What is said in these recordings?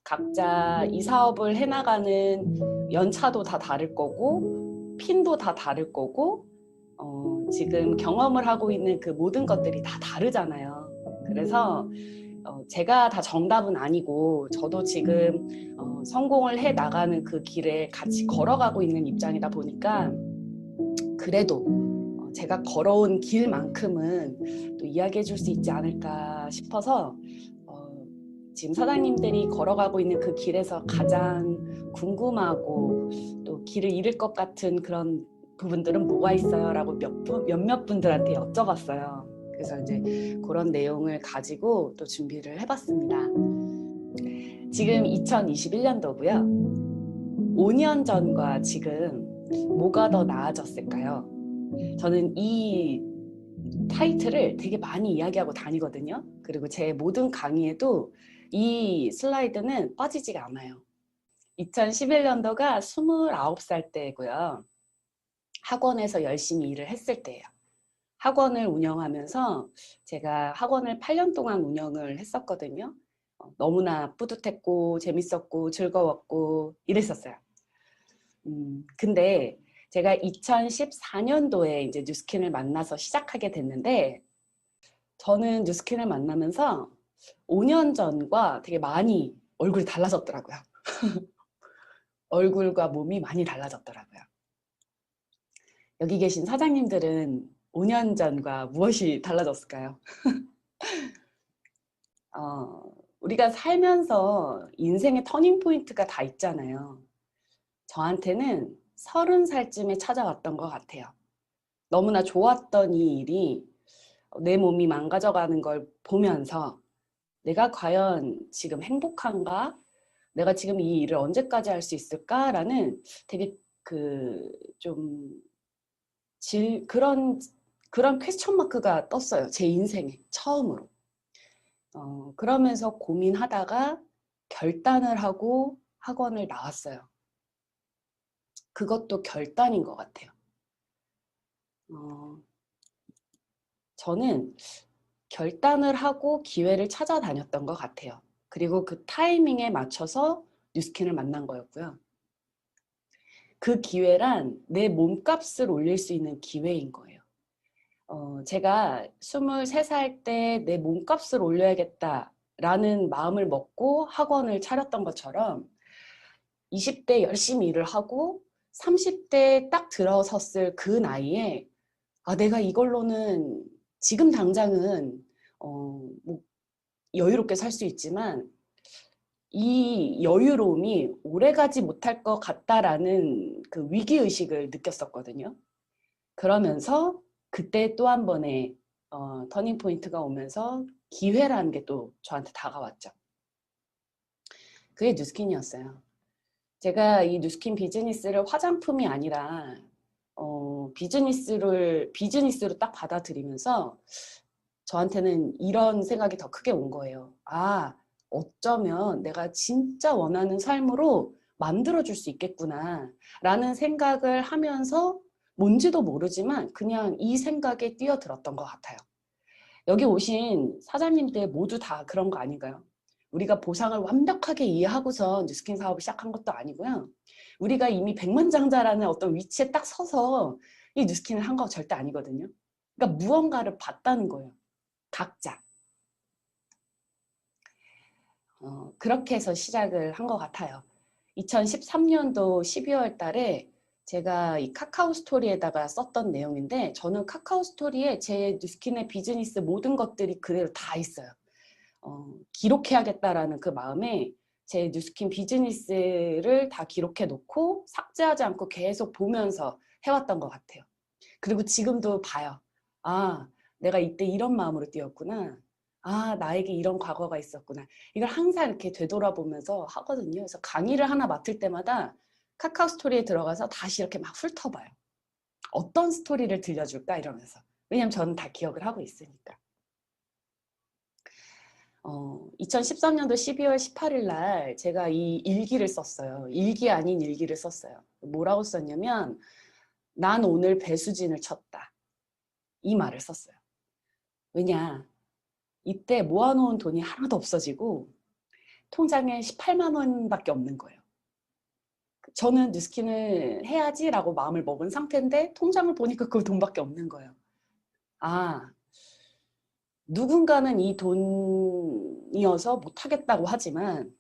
각자 이 사업을 해나가는 연차도 다 다를 거고 핀도 다 다를 거고 지금 경험을 하고 있는 그 모든 것들이 다 다르잖아요. 그래서 제가 다 정답은 아니고 저도 지금 성공을 해 나가는 그 길에 같이 걸어가고 있는 입장이다 보니까 그래도 제가 걸어온 길만큼은 또 이야기해 줄 수 있지 않을까 싶어서 지금 사장님들이 걸어가고 있는 그 길에서 가장 궁금하고 또 길을 잃을 것 같은 그런 부분들은 뭐가 있어요? 라고 몇몇 분들한테 여쭤봤어요. 그래서 이제 그런 내용을 가지고 또 준비를 해봤습니다. 지금 2021년도고요. 5년 전과 지금 뭐가 더 나아졌을까요? 저는 이 타이틀을 되게 많이 이야기하고 다니거든요. 그리고 제 모든 강의에도 이 슬라이드는 빠지지가 않아요. 2011년도가 29살 때고요. 학원에서 열심히 일을 했을 때예요. 학원을 운영하면서 제가 학원을 8년 동안 운영을 했었거든요. 너무나 뿌듯했고 재밌었고 즐거웠고 이랬었어요. 근데 제가 2014년도에 이제 뉴스킨을 만나서 시작하게 됐는데 저는 뉴스킨을 만나면서 5년 전과 되게 많이 얼굴이 달라졌더라고요. 얼굴과 몸이 많이 달라졌더라고요. 여기 계신 사장님들은 5년 전과 무엇이 달라졌을까요? 우리가 살면서 인생의 터닝 포인트가 다 있잖아요. 저한테는 30살쯤에 찾아왔던 것 같아요. 너무나 좋았던 이 일이 내 몸이 망가져가는 걸 보면서 내가 과연 지금 행복한가? 내가 지금 이 일을 언제까지 할 수 있을까라는 되게 그런 퀘스천 마크가 떴어요. 제 인생에 처음으로. 그러면서 고민하다가 결단을 하고 학원을 나왔어요. 그것도 결단인 것 같아요. 저는 결단을 하고 기회를 찾아다녔던 것 같아요. 그리고 그 타이밍에 맞춰서 뉴스킨을 만난 거였고요. 그 기회란 내 몸값을 올릴 수 있는 기회인 거예요. 제가 23살 때 내 몸값을 올려야겠다라는 마음을 먹고 학원을 차렸던 것처럼 20대 열심히 일을 하고 30대에 딱 들어섰을 그 나이에 내가 이걸로는 지금 당장은 뭐 여유롭게 살 수 있지만 이 여유로움이 오래가지 못할 것 같다라는 그 위기의식을 느꼈었거든요. 그러면서 그때 또 한 번의 터닝 포인트가 오면서 기회라는 게 또 저한테 다가왔죠. 그게 뉴스킨이었어요. 제가 이 뉴스킨 비즈니스를 화장품이 아니라 비즈니스로 딱 받아들이면서 저한테는 이런 생각이 더 크게 온 거예요. 어쩌면 내가 진짜 원하는 삶으로 만들어줄 수 있겠구나 라는 생각을 하면서 뭔지도 모르지만 그냥 이 생각에 뛰어들었던 것 같아요. 여기 오신 사장님들 모두 다 그런 거 아닌가요? 우리가 보상을 완벽하게 이해하고서 뉴스킨 사업을 시작한 것도 아니고요. 우리가 이미 백만장자라는 어떤 위치에 딱 서서 이 뉴스킨을 한 거 절대 아니거든요. 그러니까 무언가를 봤다는 거예요. 각자. 그렇게 해서 시작을 한 것 같아요. 2013년도 12월 달에 제가 이 카카오 스토리에다가 썼던 내용인데 저는 카카오 스토리에 제 뉴스킨의 비즈니스 모든 것들이 그대로 다 있어요. 기록해야겠다라는 그 마음에 제 뉴스킨 비즈니스를 다 기록해 놓고 삭제하지 않고 계속 보면서 해왔던 것 같아요. 그리고 지금도 봐요. 내가 이때 이런 마음으로 뛰었구나. 나에게 이런 과거가 있었구나. 이걸 항상 이렇게 되돌아보면서 하거든요. 그래서 강의를 하나 맡을 때마다 카카오 스토리에 들어가서 다시 이렇게 막 훑어봐요. 어떤 스토리를 들려줄까 이러면서. 왜냐면 저는 다 기억을 하고 있으니까. 2013년도 12월 18일 날 제가 이 일기를 썼어요. 일기 아닌 일기를 썼어요. 뭐라고 썼냐면 난 오늘 배수진을 쳤다. 이 말을 썼어요. 왜냐? 이때 모아놓은 돈이 하나도 없어지고 통장에 18만 원밖에 없는 거예요. 저는 뉴스킨을 해야지라고 마음을 먹은 상태인데 통장을 보니까 그 돈밖에 없는 거예요. 아, 누군가는 이 돈이어서 못하겠다고 하지만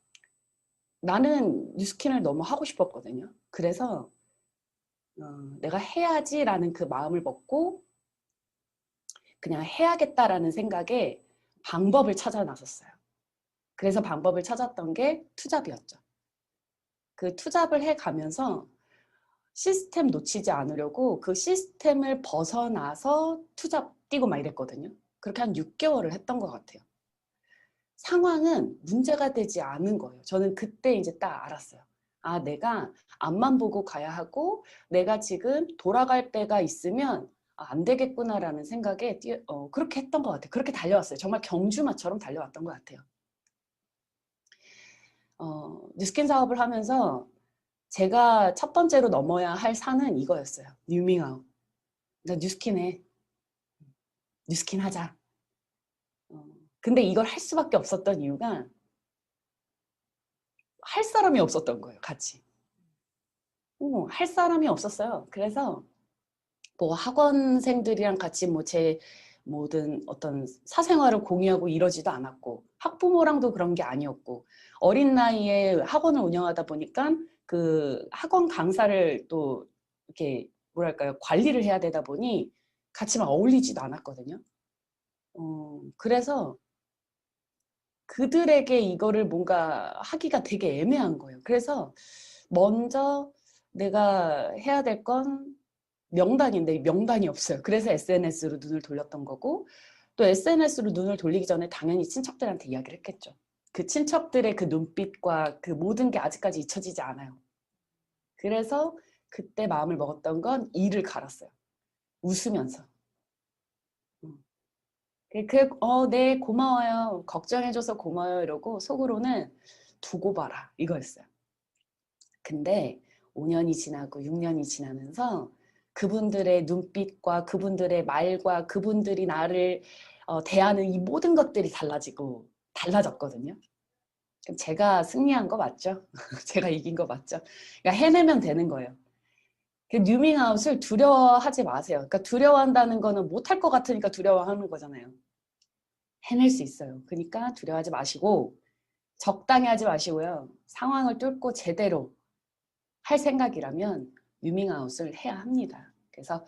나는 뉴스킨을 너무 하고 싶었거든요. 그래서 내가 해야지라는 그 마음을 먹고 그냥 해야겠다라는 생각에 방법을 찾아 나섰어요. 그래서 방법을 찾았던 게 투잡이었죠. 그 투잡을 해가면서 시스템 놓치지 않으려고 그 시스템을 벗어나서 투잡 뛰고 막 이랬거든요. 그렇게 한 6개월을 했던 것 같아요. 상황은 문제가 되지 않은 거예요. 저는 그때 이제 딱 알았어요. 아, 내가 앞만 보고 가야 하고 내가 지금 돌아갈 때가 있으면 안 되겠구나라는 생각에 그렇게 했던 것 같아요. 그렇게 달려왔어요. 정말 경주마처럼 달려왔던 것 같아요. 뉴스킨 사업을 하면서 제가 첫 번째로 넘어야 할 산은 이거였어요. 뉴밍아웃. 나 뉴스킨 해. 뉴스킨 하자. 근데 이걸 할 수밖에 없었던 이유가 할 사람이 없었던 거예요. 같이. 할 사람이 없었어요. 그래서 뭐 학원생들이랑 같이 뭐 제 모든 어떤 사생활을 공유하고 이러지도 않았고 학부모랑도 그런 게 아니었고 어린 나이에 학원을 운영하다 보니까 그 학원 강사를 또 이렇게 뭐랄까요 관리를 해야 되다 보니 같이 막 어울리지도 않았거든요. 그래서 그들에게 이거를 뭔가 하기가 되게 애매한 거예요. 그래서 먼저 내가 해야 될 건 명단인데 명단이 없어요. 그래서 SNS로 눈을 돌렸던 거고 또 SNS로 눈을 돌리기 전에 당연히 친척들한테 이야기를 했겠죠. 그 친척들의 그 눈빛과 그 모든 게 아직까지 잊혀지지 않아요. 그래서 그때 마음을 먹었던 건 이를 갈았어요. 웃으면서. 네, 고마워요. 걱정해줘서 고마워요. 이러고 속으로는 두고 봐라. 이거였어요. 근데 5년이 지나고 6년이 지나면서 그분들의 눈빛과 그분들의 말과 그분들이 나를 대하는 이 모든 것들이 달라졌거든요. 그럼 제가 승리한 거 맞죠? 제가 이긴 거 맞죠? 그러니까 해내면 되는 거예요. 뉴밍아웃을 두려워하지 마세요. 그러니까 두려워한다는 거는 못할 것 같으니까 두려워하는 거잖아요. 해낼 수 있어요. 그러니까 두려워하지 마시고 적당히 하지 마시고요. 상황을 뚫고 제대로 할 생각이라면 뉴밍아웃을 해야 합니다. 그래서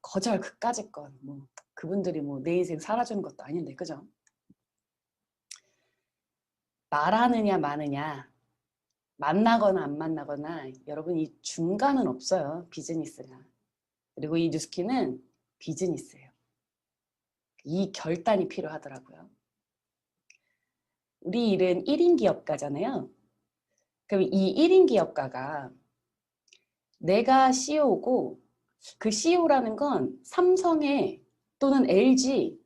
거절 그까짓 건 뭐 그분들이 뭐 내 인생 살아주는 것도 아닌데 그죠? 말하느냐 마느냐 만나거나 안 만나거나 여러분 이 중간은 없어요. 비즈니스가. 그리고 이 뉴스킨은 비즈니스예요. 이 결단이 필요하더라고요. 우리 일은 1인 기업가잖아요. 그럼 이 1인 기업가가 내가 CEO고 그 CEO라는 건 삼성의 또는 LG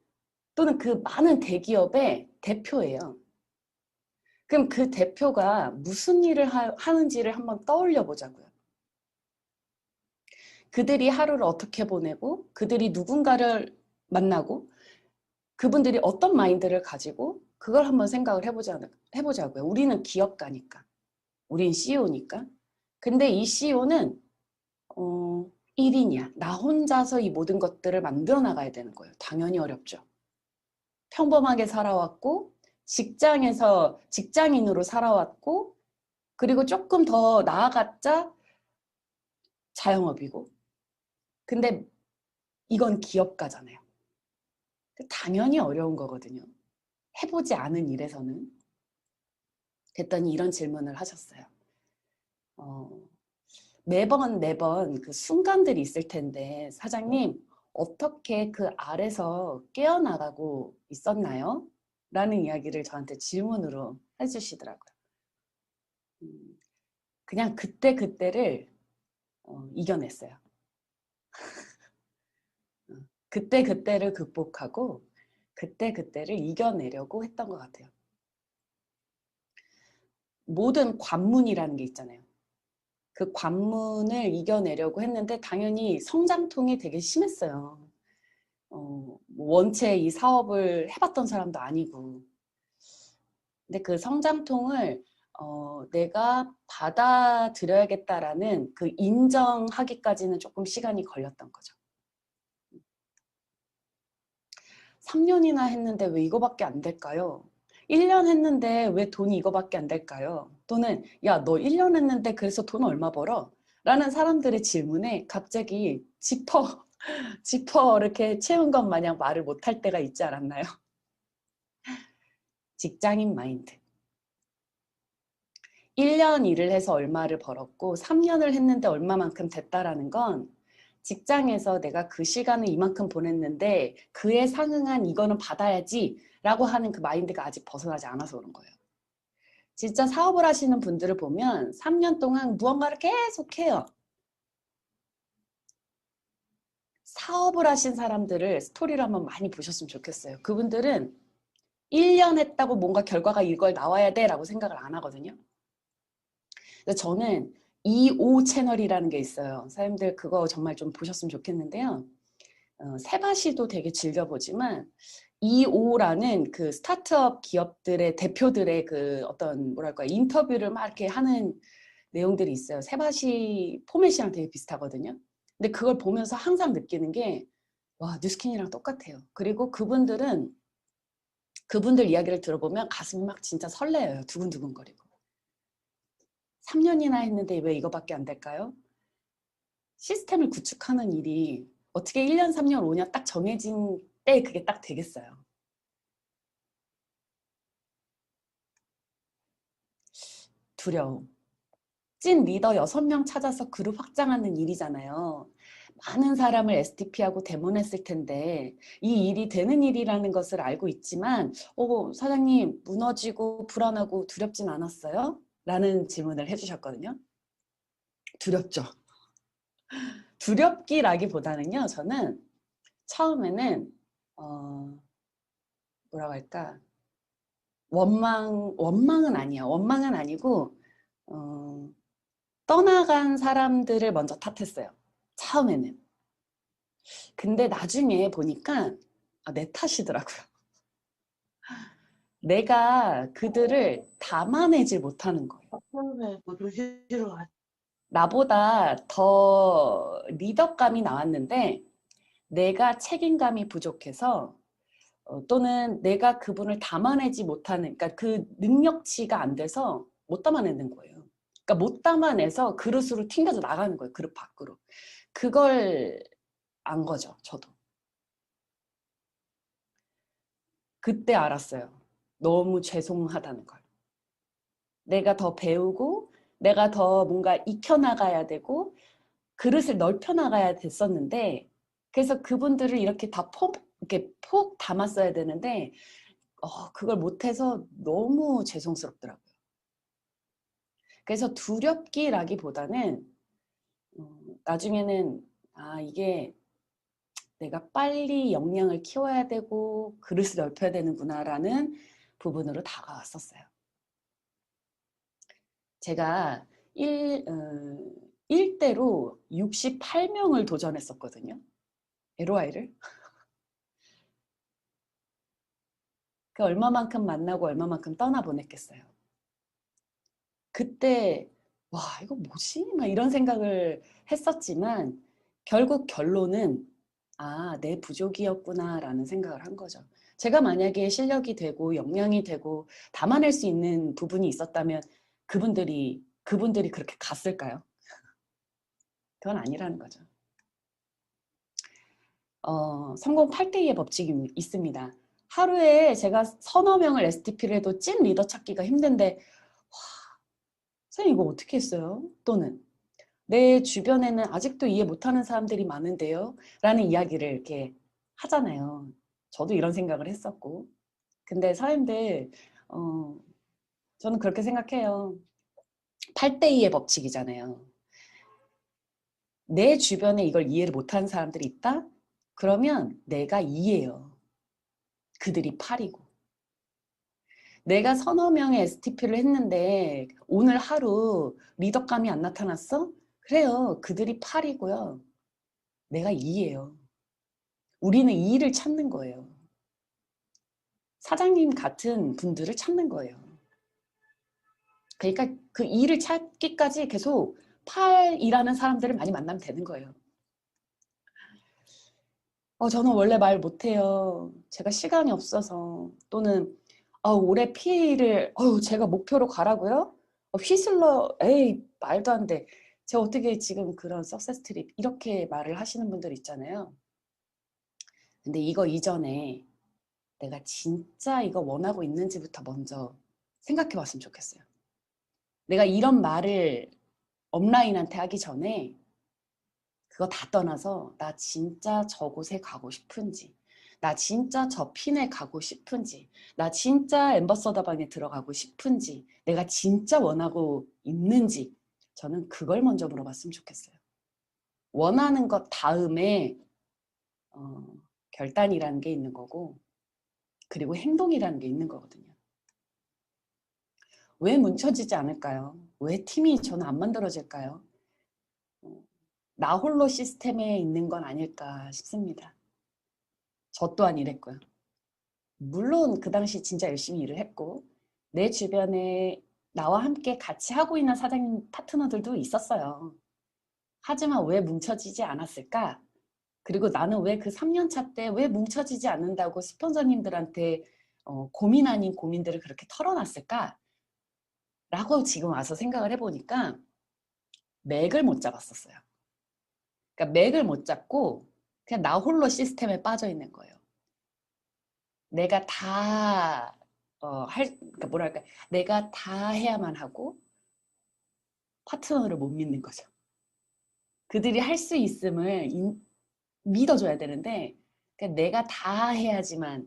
또는 그 많은 대기업의 대표예요. 그럼 그 대표가 무슨 일을 하는지를 한번 떠올려 보자고요. 그들이 하루를 어떻게 보내고 그들이 누군가를 만나고 그분들이 어떤 마인드를 가지고 그걸 한번 생각을 해보자고요. 우리는 기업가니까. 우린 CEO니까. 근데 이 CEO는 1인이야. 나 혼자서 이 모든 것들을 만들어 나가야 되는 거예요. 당연히 어렵죠. 평범하게 살아왔고 직장에서 직장인으로 살아왔고 그리고 조금 더 나아갔자 자영업이고 근데 이건 기업가잖아요. 당연히 어려운 거거든요. 해보지 않은 일에서는. 그랬더니 이런 질문을 하셨어요. 매번 그 순간들이 있을 텐데 사장님 어떻게 그 아래서 깨어나가고 있었나요? 라는 이야기를 저한테 질문으로 해주시더라고요. 그냥 그때를 이겨냈어요. 그때를 극복하고 그때를 이겨내려고 했던 것 같아요. 모든 관문이라는 게 있잖아요. 그 관문을 이겨내려고 했는데 당연히 성장통이 되게 심했어요. 원체 이 사업을 해봤던 사람도 아니고 근데 그 성장통을 내가 받아들여야겠다라는 그 인정하기까지는 조금 시간이 걸렸던 거죠. 3년이나 했는데 왜 이거밖에 안 될까요? 1년 했는데 왜 돈이 이거밖에 안 될까요? 또는 야, 너 1년 했는데 그래서 돈 얼마 벌어? 라는 사람들의 질문에 갑자기 지퍼 이렇게 채운 것 마냥 말을 못할 때가 있지 않았나요? 직장인 마인드. 1년 일을 해서 얼마를 벌었고 3년을 했는데 얼마만큼 됐다라는 건 직장에서 내가 그 시간을 이만큼 보냈는데 그에 상응한 이거는 받아야지 라고 하는 그 마인드가 아직 벗어나지 않아서 그런 거예요. 진짜 사업을 하시는 분들을 보면 3년 동안 무언가를 계속 해요. 사업을 하신 사람들을 스토리를 한번 많이 보셨으면 좋겠어요. 그분들은 1년 했다고 뭔가 결과가 이걸 나와야 돼 라고 생각을 안 하거든요. 그래서 저는 2오 채널이라는 게 있어요. 사람들 그거 정말 좀 보셨으면 좋겠는데요. 세바시도 되게 즐겨보지만 2오라는 그 스타트업 기업들의 대표들의 그 어떤 뭐랄까 인터뷰를 막 이렇게 하는 내용들이 있어요. 세바시 포맷이랑 되게 비슷하거든요. 근데 그걸 보면서 항상 느끼는 게 와, 뉴스킨이랑 똑같아요. 그리고 그분들 이야기를 들어보면 가슴이 막 진짜 설레요. 두근두근거리고. 3년이나 했는데 왜 이거밖에 안 될까요? 시스템을 구축하는 일이 어떻게 1년, 3년, 5년 딱 정해진 때 그게 딱 되겠어요. 두려움. 찐 리더 6명 찾아서 그룹 확장하는 일이잖아요. 많은 사람을 STP하고 대문했을 텐데 이 일이 되는 일이라는 것을 알고 있지만 사장님 무너지고 불안하고 두렵진 않았어요? 라는 질문을 해주셨거든요. 두렵죠. 두렵기라기보다는요. 저는 처음에는 뭐라고 할까 원망은 아니야. 원망은 아니고 떠나간 사람들을 먼저 탓했어요. 처음에는. 근데 나중에 보니까 내 탓이더라고요. 내가 그들을 담아내질 못하는 거예요. 나보다 더 리더감이 나왔는데 내가 책임감이 부족해서 또는 내가 그분을 담아내지 못하는, 그러니까 그 능력치가 안 돼서 못 담아내는 거예요. 그러니까 못 담아내서 그릇으로 튕겨져 나가는 거예요. 그릇 밖으로. 그걸 안 거죠. 저도. 그때 알았어요. 너무 죄송하다는 걸. 내가 더 배우고 내가 더 뭔가 익혀나가야 되고 그릇을 넓혀나가야 됐었는데 그래서 그분들을 이렇게 이렇게 폭 담았어야 되는데 그걸 못해서 너무 죄송스럽더라고요. 그래서 두렵기라기보다는 나중에는 이게 내가 빨리 역량을 키워야 되고 그릇을 넓혀야 되는구나라는 부분으로 다가왔었어요. 제가 1대로 68명을 도전했었거든요. LOI를. 그 얼마만큼 만나고 얼마만큼 떠나보냈겠어요. 그때 와 이거 뭐지? 막 이런 생각을 했었지만 결국 결론은 내 부족이었구나 라는 생각을 한 거죠. 제가 만약에 실력이 되고 역량이 되고 담아낼 수 있는 부분이 있었다면 그분들이 그렇게 갔을까요? 그건 아니라는 거죠. 성공 8대2의 법칙이 있습니다. 하루에 제가 서너 명을 STP를 해도 찐 리더 찾기가 힘든데 선생님 이거 어떻게 했어요? 또는 내 주변에는 아직도 이해 못하는 사람들이 많은데요? 라는 이야기를 이렇게 하잖아요. 저도 이런 생각을 했었고. 근데 사람들 저는 그렇게 생각해요. 8대2의 법칙이잖아요. 내 주변에 이걸 이해를 못하는 사람들이 있다? 그러면 내가 2예요. 그들이 8이고. 내가 서너 명의 STP를 했는데 오늘 하루 리더감이 안 나타났어? 그래요. 그들이 8이고요. 내가 2예요. 우리는 2를 찾는 거예요. 사장님 같은 분들을 찾는 거예요. 그러니까 그 일을 찾기까지 계속 일하는 사람들을 많이 만나면 되는 거예요. 저는 원래 말 못해요. 제가 시간이 없어서. 또는 올해 P를 제가 목표로 가라고요? 휘슬러 에이 말도 안 돼. 제가 어떻게 지금 그런 석세스 트립 이렇게 말을 하시는 분들 있잖아요. 근데 이거 이전에 내가 진짜 이거 원하고 있는지부터 먼저 생각해 봤으면 좋겠어요. 내가 이런 말을 업라인한테 하기 전에 그거 다 떠나서 나 진짜 저곳에 가고 싶은지, 나 진짜 저 핀에 가고 싶은지, 나 진짜 앰버서더 방에 들어가고 싶은지, 내가 진짜 원하고 있는지 저는 그걸 먼저 물어봤으면 좋겠어요. 원하는 것 다음에 결단이라는 게 있는 거고, 그리고 행동이라는 게 있는 거거든요. 왜 뭉쳐지지 않을까요? 왜 팀이 저는 안 만들어질까요? 나 홀로 시스템에 있는 건 아닐까 싶습니다. 저 또한 이랬고요. 물론 그 당시 진짜 열심히 일을 했고 내 주변에 나와 함께 같이 하고 있는 사장님 파트너들도 있었어요. 하지만 왜 뭉쳐지지 않았을까? 그리고 나는 왜 그 3년차 때 왜 뭉쳐지지 않는다고 스폰서님들한테 고민 아닌 고민들을 그렇게 털어놨을까? 라고 지금 와서 생각을 해보니까 맥을 못 잡았었어요. 그러니까 맥을 못 잡고 그냥 나 홀로 시스템에 빠져 있는 거예요. 내가 다 그러니까 뭐랄까, 내가 다 해야만 하고 파트너를 못 믿는 거죠. 그들이 할 수 있음을 믿어줘야 되는데 그러니까 내가 다 해야지만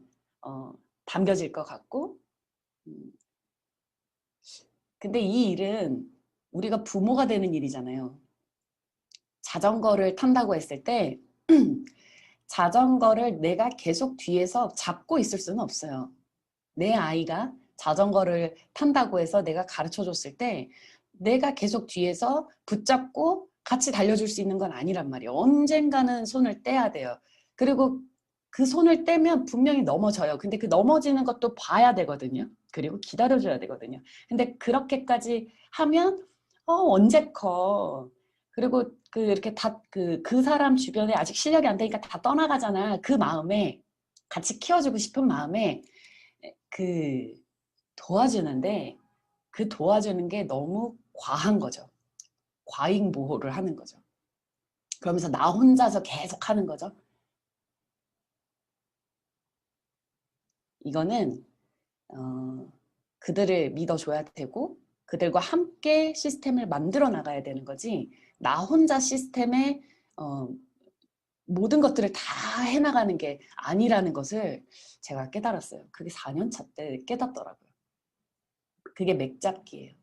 담겨질 것 같고 근데 이 일은 우리가 부모가 되는 일이잖아요. 자전거를 탄다고 했을 때 자전거를 내가 계속 뒤에서 잡고 있을 수는 없어요. 내 아이가 자전거를 탄다고 해서 내가 가르쳐 줬을 때 내가 계속 뒤에서 붙잡고 같이 달려줄 수 있는 건 아니란 말이에요. 언젠가는 손을 떼야 돼요. 그리고 그 손을 떼면 분명히 넘어져요. 근데 그 넘어지는 것도 봐야 되거든요. 그리고 기다려줘야 되거든요. 근데 그렇게까지 하면 언제 커. 그리고 이렇게 그 사람 주변에 아직 실력이 안 되니까 다 떠나가잖아. 그 마음에 같이 키워주고 싶은 마음에 그 도와주는데 그 도와주는 게 너무 과한 거죠. 과잉 보호를 하는 거죠. 그러면서 나 혼자서 계속 하는 거죠. 이거는 그들을 믿어줘야 되고 그들과 함께 시스템을 만들어 나가야 되는 거지 나 혼자 시스템에 모든 것들을 다 해나가는 게 아니라는 것을 제가 깨달았어요. 그게 4년 차 때 깨닫더라고요. 그게 맥잡기예요.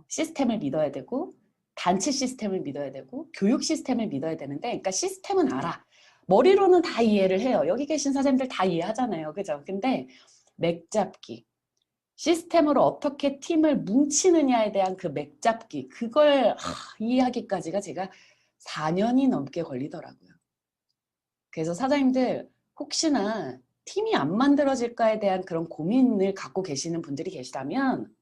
시스템을 믿어야 되고 단체 시스템을 믿어야 되고 교육 시스템을 믿어야 되는데 그러니까 시스템은 알아. 머리로는 다 이해를 해요. 여기 계신 사장님들 다 이해하잖아요. 그죠? 근데 맥잡기. 시스템으로 어떻게 팀을 뭉치느냐에 대한 그 맥잡기. 그걸 이해하기까지가 제가 4년이 넘게 걸리더라고요. 그래서 사장님들 혹시나 팀이 안 만들어질까에 대한 그런 고민을 갖고 계시는 분들이 계시다면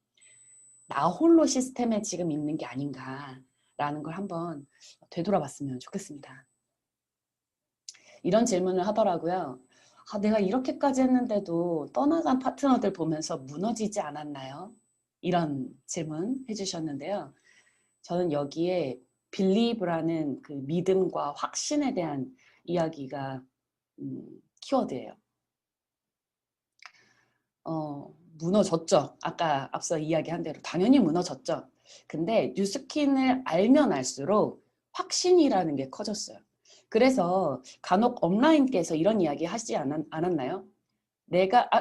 나 홀로 시스템에 지금 있는 게 아닌가라는 걸 한번 되돌아봤으면 좋겠습니다. 이런 질문을 하더라고요. 내가 이렇게까지 했는데도 떠나간 파트너들 보면서 무너지지 않았나요? 이런 질문 해주셨는데요. 저는 여기에 빌리브라는 그 믿음과 확신에 대한 이야기가 키워드예요. 무너졌죠. 아까 앞서 이야기한 대로 당연히 무너졌죠. 근데 뉴스킨을 알면 알수록 확신이라는 게 커졌어요. 그래서 간혹 업라인께서 이런 이야기 하시지 않았나요?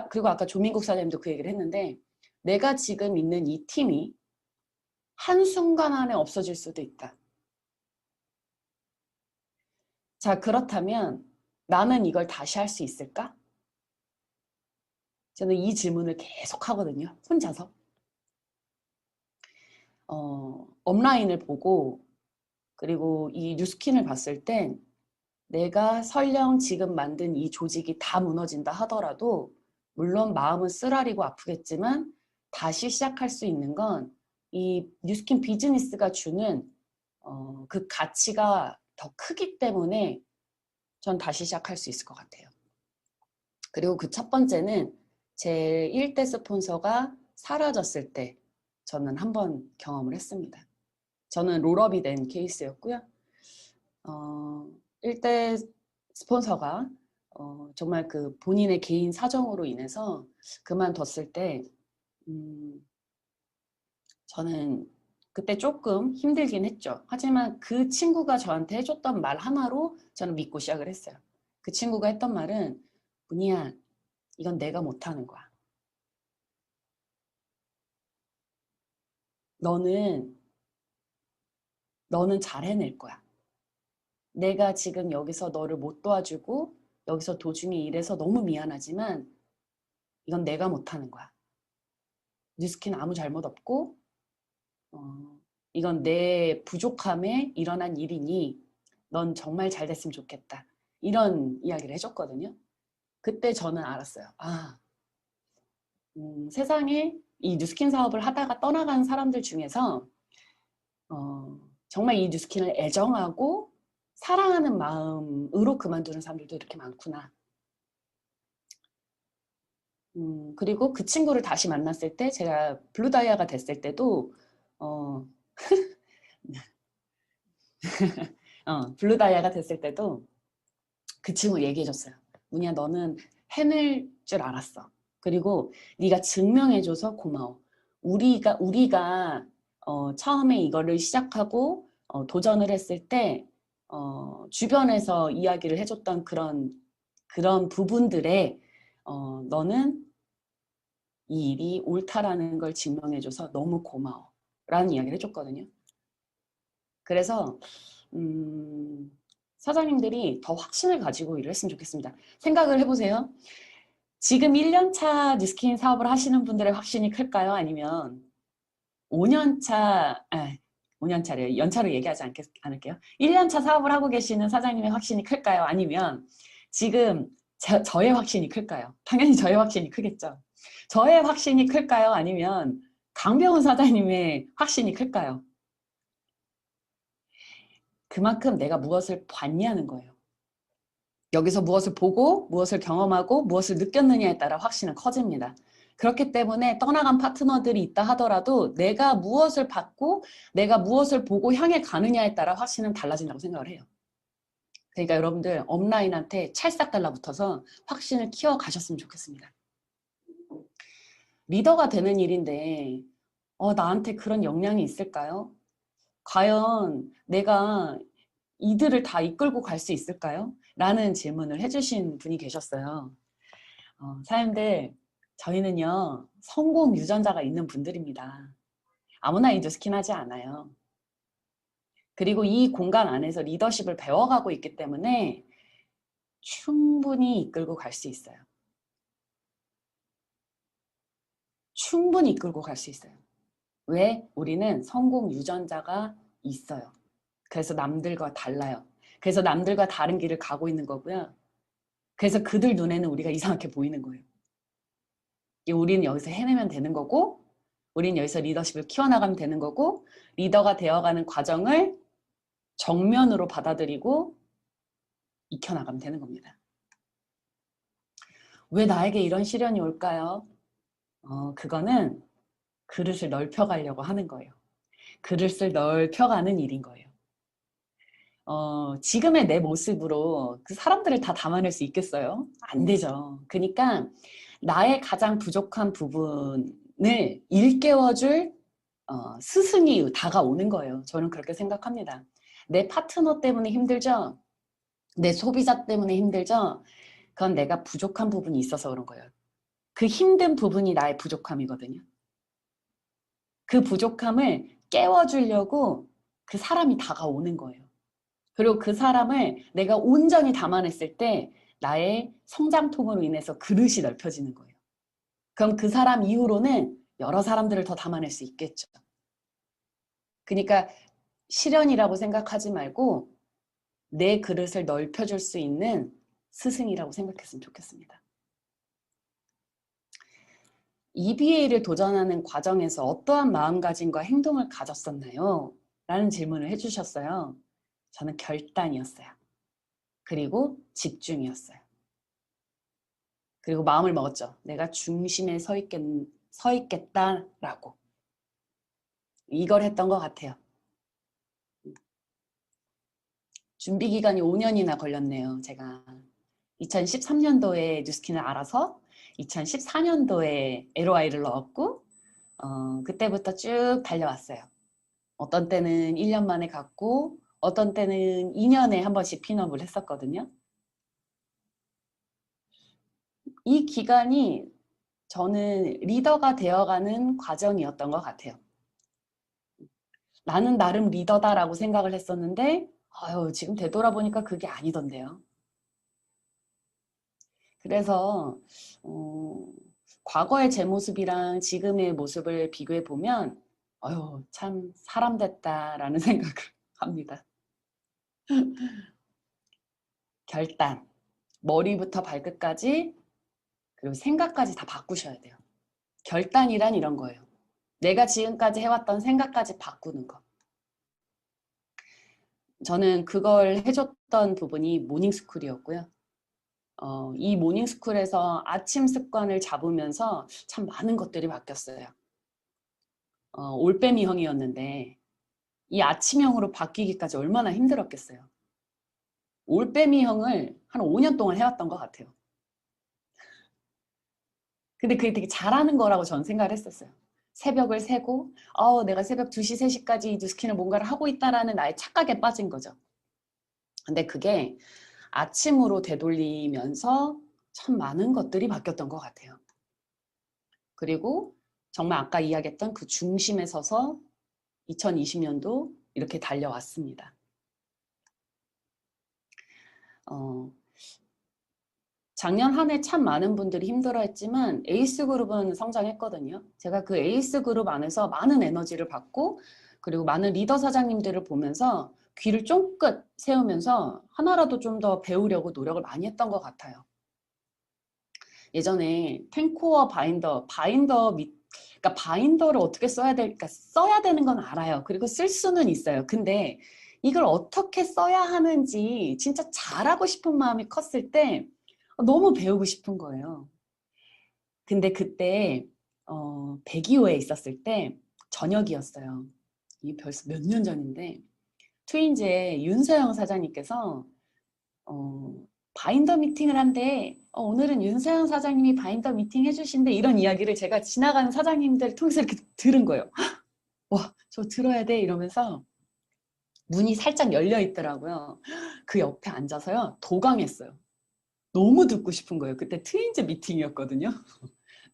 그리고 아까 조민국 사장님도 그 얘기를 했는데 내가 지금 있는 이 팀이 한순간 안에 없어질 수도 있다. 자, 그렇다면 나는 이걸 다시 할 수 있을까? 저는 이 질문을 계속 하거든요. 혼자서. 업라인을 보고 그리고 이 뉴스킨을 봤을 땐 내가 설령 지금 만든 이 조직이 다 무너진다 하더라도 물론 마음은 쓰라리고 아프겠지만 다시 시작할 수 있는 건 이 뉴스킨 비즈니스가 주는 그 가치가 더 크기 때문에 전 다시 시작할 수 있을 것 같아요. 그리고 그 첫 번째는 제 1대 스폰서가 사라졌을 때 저는 한번 경험을 했습니다. 저는 롤업이 된 케이스였고요. 1대 스폰서가 정말 그 본인의 개인 사정으로 인해서 그만뒀을 때 저는 그때 조금 힘들긴 했죠. 하지만 그 친구가 저한테 해줬던 말 하나로 저는 믿고 시작을 했어요. 그 친구가 했던 말은 문희야, 이건 내가 못하는 거야. 너는 잘 해낼 거야. 내가 지금 여기서 너를 못 도와주고 여기서 도중에 일해서 너무 미안하지만 이건 내가 못하는 거야. 뉴스킨 아무 잘못 없고 이건 내 부족함에 일어난 일이니 넌 정말 잘 됐으면 좋겠다. 이런 이야기를 해줬거든요. 그때 저는 알았어요. 세상에 이 뉴스킨 사업을 하다가 떠나간 사람들 중에서 정말 이 뉴스킨을 애정하고 사랑하는 마음으로 그만두는 사람들도 이렇게 많구나. 그리고 그 친구를 다시 만났을 때 제가 블루다이아가 됐을 때도 블루다이아가 됐을 때도 그 친구 얘기해줬어요. 문희야, 너는 해낼 줄 알았어. 그리고 네가 증명해줘서 고마워. 우리가 처음에 이거를 시작하고 도전을 했을 때 주변에서 이야기를 해줬던 그런 부분들에 너는 이 일이 옳다라는 걸 증명해줘서 너무 고마워 라는 이야기를 해줬거든요. 그래서 사장님들이 더 확신을 가지고 일을 했으면 좋겠습니다. 생각을 해보세요. 지금 1년차 뉴스킨 사업을 하시는 분들의 확신이 클까요? 아니면 5년차, 5년차래요. 연차로 얘기하지 않을게요. 1년차 사업을 하고 계시는 사장님의 확신이 클까요? 아니면 지금 저의 확신이 클까요? 당연히 저의 확신이 크겠죠. 저의 확신이 클까요? 아니면 강병훈 사장님의 확신이 클까요? 그만큼 내가 무엇을 봤냐는 거예요. 여기서 무엇을 보고 무엇을 경험하고 무엇을 느꼈느냐에 따라 확신은 커집니다. 그렇기 때문에 떠나간 파트너들이 있다 하더라도 내가 무엇을 받고 내가 무엇을 보고 향해 가느냐에 따라 확신은 달라진다고 생각을 해요. 그러니까 여러분들 업라인한테 찰싹 달라붙어서 확신을 키워가셨으면 좋겠습니다. 리더가 되는 일인데 나한테 그런 역량이 있을까요? 과연 내가 이들을 다 이끌고 갈 수 있을까요? 라는 질문을 해주신 분이 계셨어요. 사장님들, 저희는요 성공 유전자가 있는 분들입니다. 아무나 이 뉴스킨 하지 않아요. 그리고 이 공간 안에서 리더십을 배워가고 있기 때문에 충분히 이끌고 갈 수 있어요. 충분히 이끌고 갈 수 있어요. 왜? 우리는 성공 유전자가 있어요. 그래서 남들과 달라요. 그래서 남들과 다른 길을 가고 있는 거고요. 그래서 그들 눈에는 우리가 이상하게 보이는 거예요. 우리는 여기서 해내면 되는 거고 우리는 여기서 리더십을 키워나가면 되는 거고 리더가 되어가는 과정을 정면으로 받아들이고 익혀나가면 되는 겁니다. 왜 나에게 이런 시련이 올까요? 그거는 그릇을 넓혀가려고 하는 거예요. 그릇을 넓혀가는 일인 거예요. 지금의 내 모습으로 그 사람들을 다 담아낼 수 있겠어요? 안 되죠. 그러니까 나의 가장 부족한 부분을 일깨워줄 스승이 다가오는 거예요. 저는 그렇게 생각합니다. 내 파트너 때문에 힘들죠? 내 소비자 때문에 힘들죠? 그건 내가 부족한 부분이 있어서 그런 거예요. 그 힘든 부분이 나의 부족함이거든요. 그 부족함을 깨워주려고 그 사람이 다가오는 거예요. 그리고 그 사람을 내가 온전히 담아냈을 때 나의 성장통으로 인해서 그릇이 넓혀지는 거예요. 그럼 그 사람 이후로는 여러 사람들을 더 담아낼 수 있겠죠. 그러니까 시련이라고 생각하지 말고 내 그릇을 넓혀줄 수 있는 스승이라고 생각했으면 좋겠습니다. EBA를 도전하는 과정에서 어떠한 마음가짐과 행동을 가졌었나요? 라는 질문을 해주셨어요. 저는 결단이었어요. 그리고 집중이었어요. 그리고 마음을 먹었죠. 내가 중심에 서 있겠다라고. 이걸 했던 것 같아요. 준비 기간이 5년이나 걸렸네요. 제가 2013년도에 뉴스킨을 알아서 2014년도에 LOI를 넣었고 그때부터 쭉 달려왔어요. 어떤 때는 1년 만에 갔고 어떤 때는 2년에 한 번씩 핀업을 했었거든요. 이 기간이 저는 리더가 되어가는 과정이었던 것 같아요. 나는 나름 리더다라고 생각을 했었는데 지금 되돌아보니까 그게 아니던데요. 그래서 과거의 제 모습이랑 지금의 모습을 비교해 보면 참 사람 됐다라는 생각을 합니다. 결단, 머리부터 발끝까지 그리고 생각까지 다 바꾸셔야 돼요. 결단이란 이런 거예요. 내가 지금까지 해왔던 생각까지 바꾸는 거. 저는 그걸 해줬던 부분이 모닝스쿨이었고요. 이 모닝스쿨에서 아침 습관을 잡으면서 참 많은 것들이 바뀌었어요. 올빼미형이었는데 이 아침형으로 바뀌기까지 얼마나 힘들었겠어요. 올빼미형을 한 5년 동안 해왔던 것 같아요. 근데 그게 되게 잘하는 거라고 저는 생각을 했었어요. 새벽을 새고 내가 새벽 2시, 3시까지 뉴스킨을 뭔가를 하고 있다라는 나의 착각에 빠진 거죠. 근데 그게 아침으로 되돌리면서 참 많은 것들이 바뀌었던 것 같아요. 그리고 정말 아까 이야기했던 그 중심에 서서 2020년도 이렇게 달려왔습니다. 작년 한 해 참 많은 분들이 힘들어했지만 에이스그룹은 성장했거든요. 제가 그 에이스그룹 안에서 많은 에너지를 받고 그리고 많은 리더 사장님들을 보면서 귀를 쫑긋 세우면서 하나라도 좀 더 배우려고 노력을 많이 했던 것 같아요. 예전에 펜코어 그러니까 바인더를 어떻게 써야 될까 써야 되는 건 알아요. 그리고 쓸 수는 있어요. 근데 이걸 어떻게 써야 하는지 진짜 잘하고 싶은 마음이 컸을 때 너무 배우고 싶은 거예요. 근데 그때 102호에 있었을 때 저녁이었어요. 이게 벌써 몇 년 전인데 트윈즈의 윤서영 사장님께서 바인더 미팅을 한대. 오늘은 윤서영 사장님이 바인더 미팅 해주신대. 이런 이야기를 제가 지나가는 사장님들 통해서 이렇게 들은 거예요. 와, 저 들어야 돼 이러면서 문이 살짝 열려 있더라고요. 그 옆에 앉아서요 도강했어요. 너무 듣고 싶은 거예요. 그때 트윈즈 미팅이었거든요.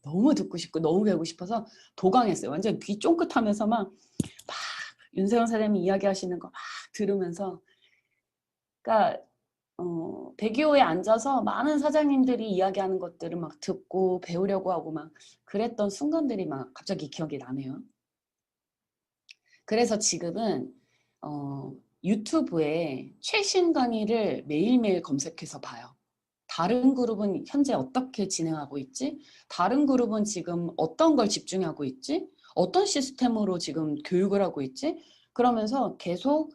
너무 듣고 싶고 너무 배우고 싶어서 도강했어요. 완전 귀 쫑긋하면서 막 윤세영 사장님이 이야기하시는 거 막 들으면서 그러니까 102호에 앉아서 많은 사장님들이 이야기하는 것들을 막 듣고 배우려고 하고 막 그랬던 순간들이 막 갑자기 기억이 나네요. 그래서 지금은 유튜브에 최신 강의를 매일매일 검색해서 봐요. 다른 그룹은 현재 어떻게 진행하고 있지? 다른 그룹은 지금 어떤 걸 집중하고 있지? 어떤 시스템으로 지금 교육을 하고 있지? 그러면서 계속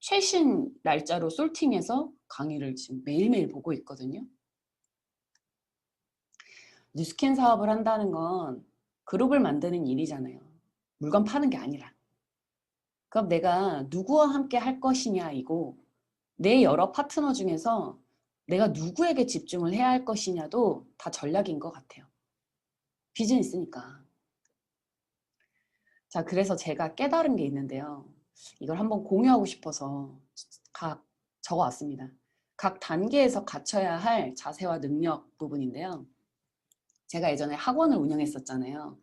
최신 날짜로 솔팅해서 강의를 지금 매일매일 보고 있거든요. 뉴스킨 사업을 한다는 건 그룹을 만드는 일이잖아요. 물건 파는 게 아니라. 그럼 내가 누구와 함께 할 것이냐이고 내 여러 파트너 중에서 내가 누구에게 집중을 해야 할 것이냐도 다 전략인 것 같아요. 비즈니스니까. 자, 그래서 제가 깨달은 게 있는데요. 이걸 한번 공유하고 싶어서 적어왔습니다. 각 단계에서 갖춰야 할 자세와 능력 부분인데요. 제가 예전에 학원을 운영했었잖아요.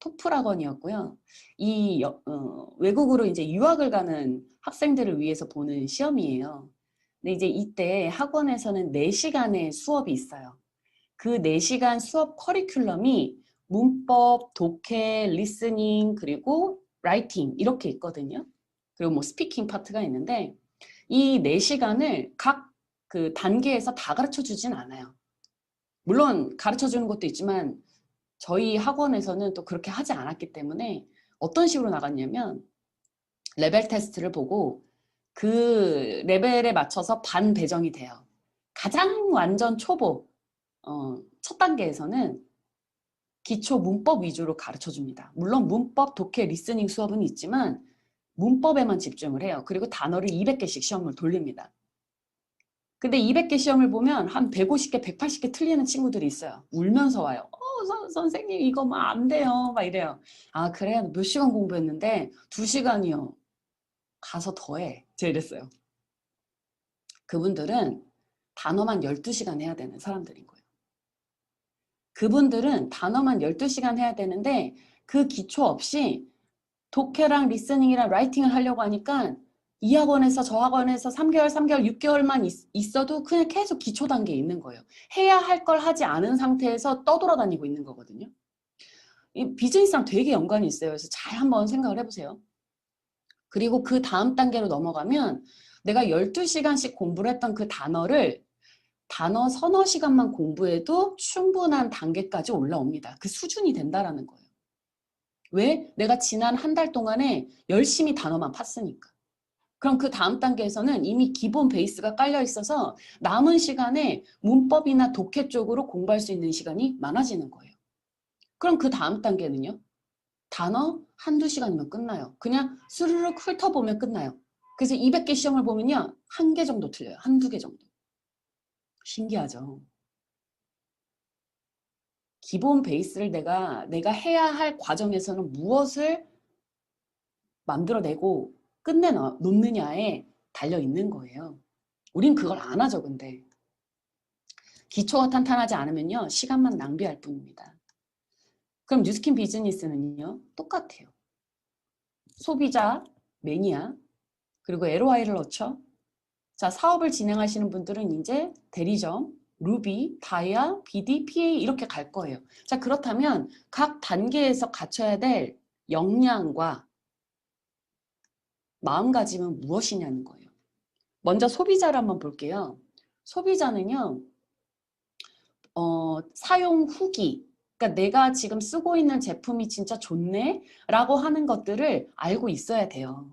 토플 학원이었고요. 외국으로 이제 유학을 가는 학생들을 위해서 보는 시험이에요. 근데 이제 이때 학원에서는 4시간의 수업이 있어요. 그 4시간 수업 커리큘럼이 문법, 독해, 리스닝, 그리고 라이팅 이렇게 있거든요. 그리고 뭐 스피킹 파트가 있는데 이 4시간을 각 그 단계에서 다 가르쳐 주진 않아요. 물론 가르쳐 주는 것도 있지만 저희 학원에서는 또 그렇게 하지 않았기 때문에 어떤 식으로 나갔냐면 레벨 테스트를 보고 그 레벨에 맞춰서 반 배정이 돼요. 가장 완전 초보 첫 단계에서는 기초 문법 위주로 가르쳐 줍니다. 물론 문법, 독해, 리스닝 수업은 있지만 문법에만 집중을 해요. 그리고 단어를 200개씩 시험을 돌립니다. 근데 200개 시험을 보면 한 150개, 180개 틀리는 친구들이 있어요. 울면서 와요. 선생님 이거 막 안 돼요. 막 이래요. 아 그래? 몇 시간 공부했는데 2시간이요. 가서 더 해. 제가 이랬어요. 그분들은 단어만 12시간 해야 되는 사람들인 거예요. 그분들은 단어만 12시간 해야 되는데 그 기초 없이 독해랑 리스닝이랑 라이팅을 하려고 하니까 이 학원에서 저 학원에서 3개월, 3개월, 6개월만 있어도 그냥 계속 기초 단계에 있는 거예요. 해야 할 걸 하지 않은 상태에서 떠돌아다니고 있는 거거든요. 이 비즈니스랑 되게 연관이 있어요. 그래서 잘 한번 생각을 해보세요. 그리고 그 다음 단계로 넘어가면 내가 12시간씩 공부를 했던 그 단어를 단어 서너 시간만 공부해도 충분한 단계까지 올라옵니다. 그 수준이 된다라는 거예요. 왜? 내가 지난 한 달 동안에 열심히 단어만 팠으니까. 그럼 그 다음 단계에서는 이미 기본 베이스가 깔려 있어서 남은 시간에 문법이나 독해 쪽으로 공부할 수 있는 시간이 많아지는 거예요. 그럼 그 다음 단계는요? 단어 한두 시간이면 끝나요. 그냥 스르륵 훑어보면 끝나요. 그래서 200개 시험을 보면요. 한 개 정도 틀려요. 한두 개 정도. 신기하죠? 기본 베이스를 내가 해야 할 과정에서는 무엇을 만들어내고 놓느냐에 달려 있는 거예요. 우린 그걸 안 하죠, 근데. 기초가 탄탄하지 않으면요, 시간만 낭비할 뿐입니다. 그럼 뉴스킨 비즈니스는요, 똑같아요. 소비자, 매니아, 그리고 ROI를 넣죠. 자, 사업을 진행하시는 분들은 이제 대리점, 루비, 다이아, BD, PA 이렇게 갈 거예요. 자, 그렇다면 각 단계에서 갖춰야 될 역량과 마음가짐은 무엇이냐는 거예요. 먼저 소비자를 한번 볼게요. 소비자는요, 사용 후기, 그러니까 내가 지금 쓰고 있는 제품이 진짜 좋네? 라고 하는 것들을 알고 있어야 돼요.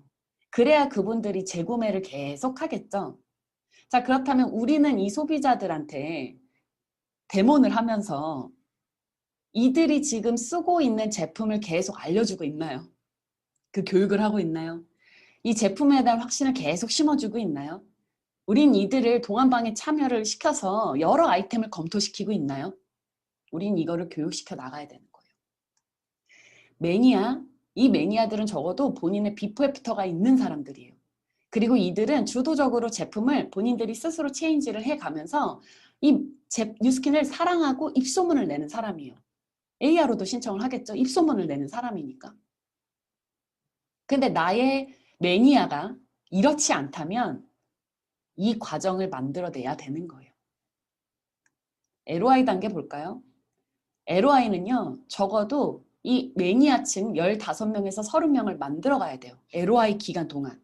그래야 그분들이 재구매를 계속 하겠죠. 자, 그렇다면 우리는 이 소비자들한테 데모를 하면서 이들이 지금 쓰고 있는 제품을 계속 알려주고 있나요? 그 교육을 하고 있나요? 이 제품에 대한 확신을 계속 심어주고 있나요? 우린 이들을 동안방에 참여를 시켜서 여러 아이템을 검토시키고 있나요? 우린 이거를 교육시켜 나가야 되는 거예요. 매니아, 이 매니아들은 적어도 본인의 비포 애프터가 있는 사람들이에요. 그리고 이들은 주도적으로 제품을 본인들이 스스로 체인지를 해가면서 이 뉴스킨을 사랑하고 입소문을 내는 사람이에요. AR로도 신청을 하겠죠. 입소문을 내는 사람이니까. 근데 나의 매니아가 이렇지 않다면 이 과정을 만들어내야 되는 거예요. LOI 단계 볼까요? LOI는요, 적어도 이 매니아층 15명에서 30명을 만들어 가야 돼요. LOI 기간 동안.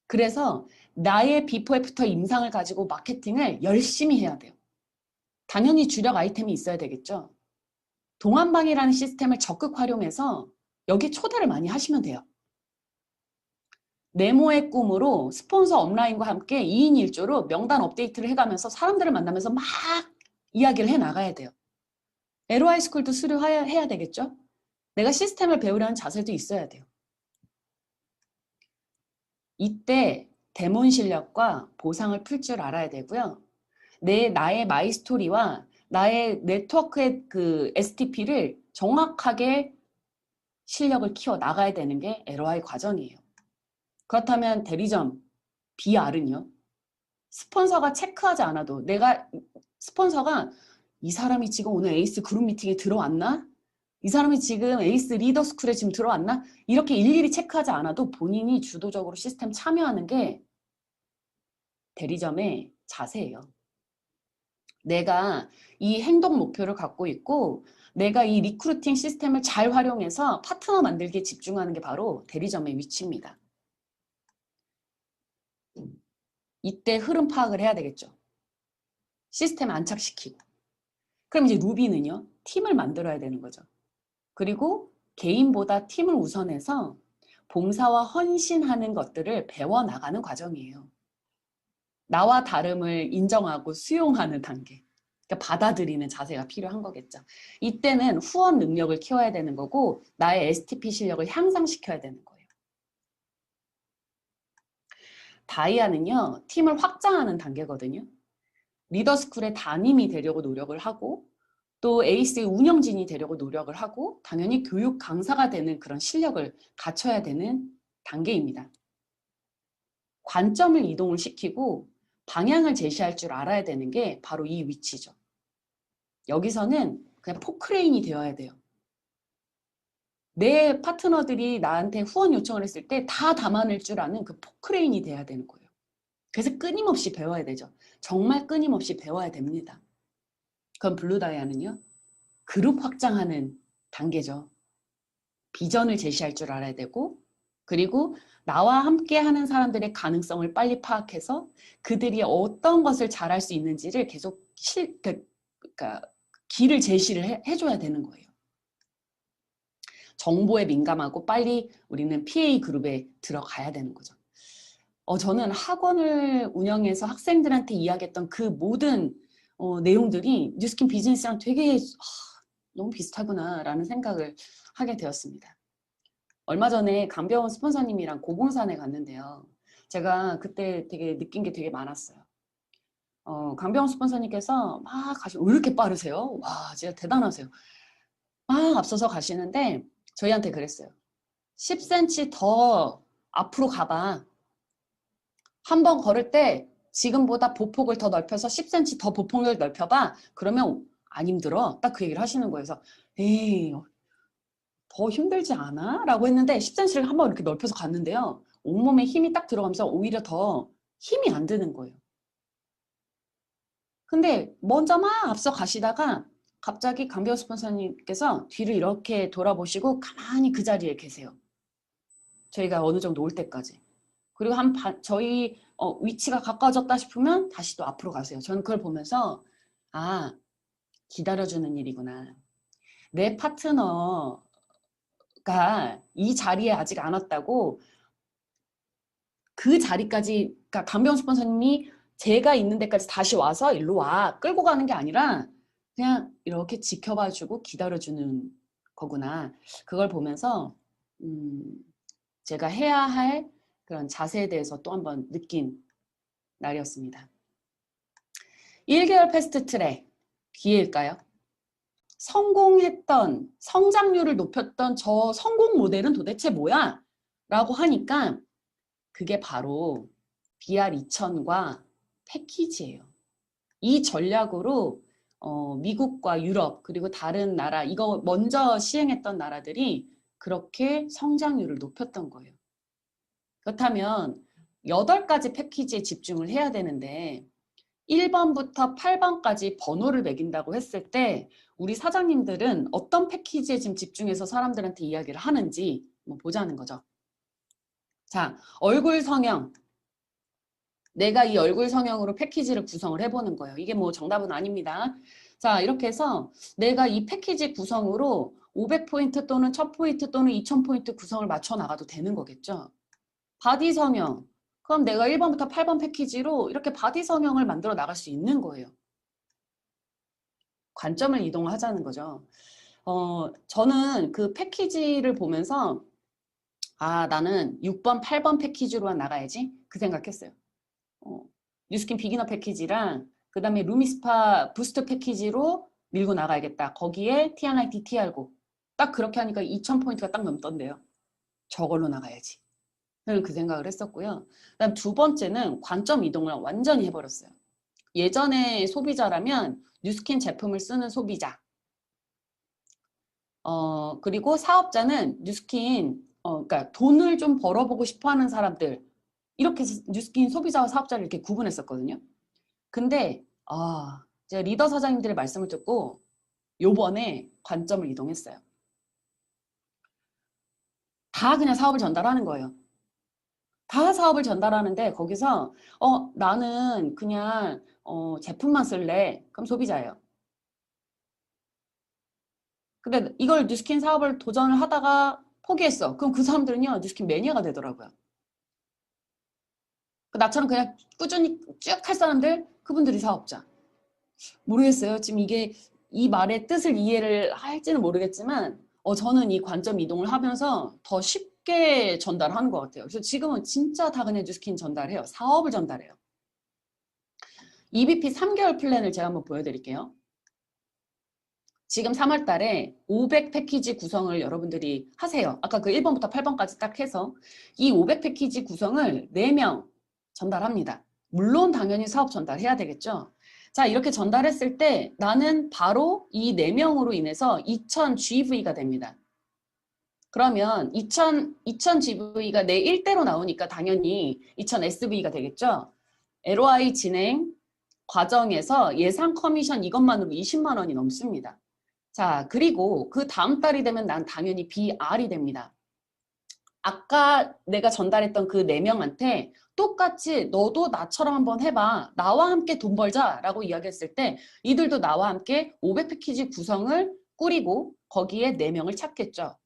그래서 나의 비포 애프터 임상을 가지고 마케팅을 열심히 해야 돼요. 당연히 주력 아이템이 있어야 되겠죠. 동안방이라는 시스템을 적극 활용해서 여기 초대를 많이 하시면 돼요. 네모의 꿈으로 스폰서 업라인과 함께 2인 1조로 명단 업데이트를 해가면서 사람들을 만나면서 막 이야기를 해 나가야 돼요. LOI 스쿨도 수료해야 되겠죠? 내가 시스템을 배우려는 자세도 있어야 돼요. 이때 데몬 실력과 보상을 풀 줄 알아야 되고요. 나의 마이스토리와 나의 네트워크의 그 STP를 정확하게 실력을 키워 나가야 되는 게 LOI 과정이에요. 그렇다면 대리점 BR은요? 스폰서가 체크하지 않아도 스폰서가 이 사람이 지금 오늘 에이스 그룹 미팅에 들어왔나? 이 사람이 지금 에이스 리더 스쿨에 지금 들어왔나? 이렇게 일일이 체크하지 않아도 본인이 주도적으로 시스템 참여하는 게 대리점의 자세예요. 내가 이 행동 목표를 갖고 있고 내가 이 리크루팅 시스템을 잘 활용해서 파트너 만들기에 집중하는 게 바로 대리점의 위치입니다. 이때 흐름 파악을 해야 되겠죠. 시스템 안착시키고. 그럼 이제 루비는요, 팀을 만들어야 되는 거죠. 그리고 개인보다 팀을 우선해서 봉사와 헌신하는 것들을 배워나가는 과정이에요. 나와 다름을 인정하고 수용하는 단계. 그러니까 받아들이는 자세가 필요한 거겠죠. 이때는 후원 능력을 키워야 되는 거고 나의 STP 실력을 향상시켜야 되는 거예요. 다이아는요, 팀을 확장하는 단계거든요. 리더스쿨의 담임이 되려고 노력을 하고 또 에이스의 운영진이 되려고 노력을 하고 당연히 교육 강사가 되는 그런 실력을 갖춰야 되는 단계입니다. 관점을 이동을 시키고 방향을 제시할 줄 알아야 되는 게 바로 이 위치죠. 여기서는 그냥 포크레인이 되어야 돼요. 내 파트너들이 나한테 후원 요청을 했을 때 다 담아낼 줄 아는 그 포크레인이 돼야 되는 거예요. 그래서 끊임없이 배워야 되죠. 정말 끊임없이 배워야 됩니다. 그럼 블루다이아는요, 그룹 확장하는 단계죠. 비전을 제시할 줄 알아야 되고, 그리고 나와 함께 하는 사람들의 가능성을 빨리 파악해서 그들이 어떤 것을 잘할 수 있는지를 계속 그러니까 길을 제시를 해줘야 되는 거예요. 정보에 민감하고 빨리 우리는 PA 그룹에 들어가야 되는 거죠. 저는 학원을 운영해서 학생들한테 이야기했던 그 모든 내용들이 뉴스킨 비즈니스랑 되게 너무 비슷하구나라는 생각을 하게 되었습니다. 얼마 전에 강병원 스폰서님이랑 고봉산에 갔는데요. 제가 그때 되게 느낀 게 되게 많았어요. 강병원 스폰서님께서 막 왜 이렇게 빠르세요? 와, 진짜 대단하세요. 막 앞서서 가시는데 저희한테 그랬어요. 10cm 더 앞으로 가봐. 한 번 걸을 때 지금보다 보폭을 더 넓혀서 10cm 더 보폭을 넓혀봐. 그러면 안 힘들어. 딱 그 얘기를 하시는 거예요. 그래서 에이, 더 힘들지 않아? 라고 했는데 10cm를 한번 이렇게 넓혀서 갔는데요. 온몸에 힘이 딱 들어가면서 오히려 더 힘이 안 드는 거예요. 근데 먼저 막 앞서 가시다가 갑자기 강병 스폰서님께서 뒤를 이렇게 돌아보시고 가만히 그 자리에 계세요. 저희가 어느 정도 올 때까지. 그리고 저희 위치가 가까워졌다 싶으면 다시 또 앞으로 가세요. 저는 그걸 보면서 기다려주는 일이구나. 내 파트너가 이 자리에 아직 안 왔다고 그 자리까지, 그러니까 강병 스폰서님이 제가 있는 데까지 다시 와서 일로 와 끌고 가는 게 아니라 그냥 이렇게 지켜봐주고 기다려주는 거구나. 그걸 보면서 제가 해야 할 그런 자세에 대해서 또 한번 느낀 날이었습니다. 1개월 패스트 트랙 기회일까요? 성공했던, 성장률을 높였던 저 성공 모델은 도대체 뭐야? 라고 하니까 그게 바로 BR2000과 패키지예요. 이 전략으로 미국과 유럽 그리고 다른 나라, 이거 먼저 시행했던 나라들이 그렇게 성장률을 높였던 거예요. 그렇다면 8가지 패키지에 집중을 해야 되는데 1번부터 8번까지 번호를 매긴다고 했을 때 우리 사장님들은 어떤 패키지에 지금 집중해서 사람들한테 이야기를 하는지 보자는 거죠. 자, 얼굴 성형. 내가 이 얼굴 성형으로 패키지를 구성을 해보는 거예요. 이게 뭐 정답은 아닙니다. 자, 이렇게 해서 내가 이 패키지 구성으로 500포인트 또는 1000포인트 또는 2000포인트 구성을 맞춰 나가도 되는 거겠죠. 바디 성형. 그럼 내가 1번부터 8번 패키지로 이렇게 바디 성형을 만들어 나갈 수 있는 거예요. 관점을 이동하자는 거죠. 저는 그 패키지를 보면서 나는 6번, 8번 패키지로만 나가야지 그 생각했어요. 뉴스킨 비기너 패키지랑 그 다음에 루미스파 부스트 패키지로 밀고 나가야겠다. 거기에 TNIT, TR고 딱 그렇게 하니까 2000포인트가 딱 넘던데요. 저걸로 나가야지. 저는 그 생각을 했었고요. 그다음 두 번째는 관점 이동을 완전히 해버렸어요. 예전에 소비자라면 뉴스킨 제품을 쓰는 소비자. 그리고 사업자는 뉴스킨, 그러니까 돈을 좀 벌어보고 싶어 하는 사람들. 이렇게 뉴스킨 소비자와 사업자를 이렇게 구분했었거든요. 근데, 제가 리더 사장님들의 말씀을 듣고 요번에 관점을 이동했어요. 다 그냥 사업을 전달하는 거예요. 다 사업을 전달하는데 거기서 나는 그냥 제품만 쓸래. 그럼 소비자예요. 근데 이걸 뉴스킨 사업을 도전을 하다가 포기했어. 그럼 그 사람들은요, 뉴스킨 매니아가 되더라고요. 나처럼 그냥 꾸준히 쭉 할 사람들, 그분들이 사업자. 모르겠어요. 지금 이게 이 말의 뜻을 이해를 할지는 모르겠지만 저는 이 관점 이동을 하면서 더 쉽게 전달하는 것 같아요. 그래서 지금은 진짜 다 그냥 뉴스킨 전달해요. 사업을 전달해요. EBP 3개월 플랜을 제가 한번 보여드릴게요. 지금 3월 달에 500 패키지 구성을 여러분들이 하세요. 아까 그 1번부터 8번까지 딱 해서 이 500 패키지 구성을 4명 전달합니다. 물론 당연히 사업 전달해야 되겠죠. 자, 이렇게 전달했을 때 나는 바로 이 4명으로 인해서 2000 GV가 됩니다. 그러면 2000 GV가 내 1대로 나오니까 당연히 2000 SV가 되겠죠. LOI 진행 과정에서 예상 커미션 이것만으로 20만 원이 넘습니다. 자, 그리고 그 다음 달이 되면 난 당연히 BR이 됩니다. 아까 내가 전달했던 그 4명한테 똑같이 너도 나처럼 한번 해봐. 나와 함께 돈 벌자라고 이야기했을 때 이들도 나와 함께 500 패키지 구성을 꾸리고 거기에 4명을 찾겠죠.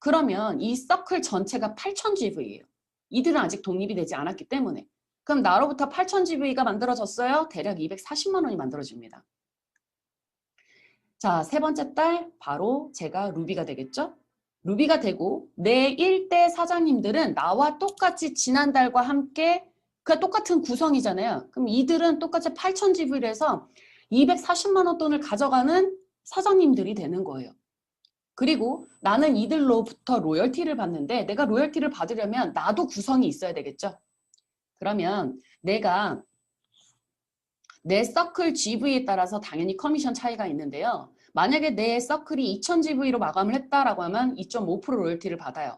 그러면 이 서클 전체가 8000 GV예요. 이들은 아직 독립이 되지 않았기 때문에. 그럼 나로부터 8000 GV가 만들어졌어요. 대략 240만 원이 만들어집니다. 자, 세 번째 달 바로 제가 루비가 되겠죠? 루비가 되고 내 1대 사장님들은 나와 똑같이 지난달과 함께 그 똑같은 구성이잖아요. 그럼 이들은 똑같이 8천 GV를 해서 240만 원 돈을 가져가는 사장님들이 되는 거예요. 그리고 나는 이들로부터 로열티를 받는데 내가 로열티를 받으려면 나도 구성이 있어야 되겠죠? 그러면 내가 내 서클 GV에 따라서 당연히 커미션 차이가 있는데요. 만약에 내 서클이 2000 GV로 마감을 했다라고 하면 2.5% 로열티를 받아요.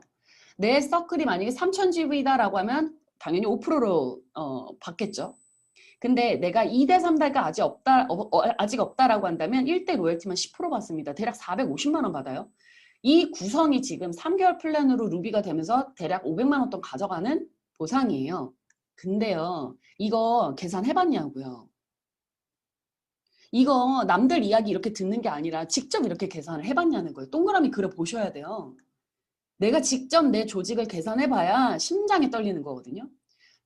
내 서클이 만약에 3000 GV다라고 하면 당연히 5%로 받겠죠. 근데 내가 2대 3대가 아직 없다라고 한다면 1대 로열티만 10% 받습니다. 대략 450만 원 받아요. 이 구성이 지금 3개월 플랜으로 루비가 되면서 대략 500만 원 돈 가져가는 보상이에요. 근데요, 이거 계산해봤냐고요. 이거 남들 이야기 이렇게 듣는 게 아니라 직접 이렇게 계산을 해봤냐는 거예요. 동그라미 그려 보셔야 돼요. 내가 직접 내 조직을 계산해봐야 심장이 떨리는 거거든요.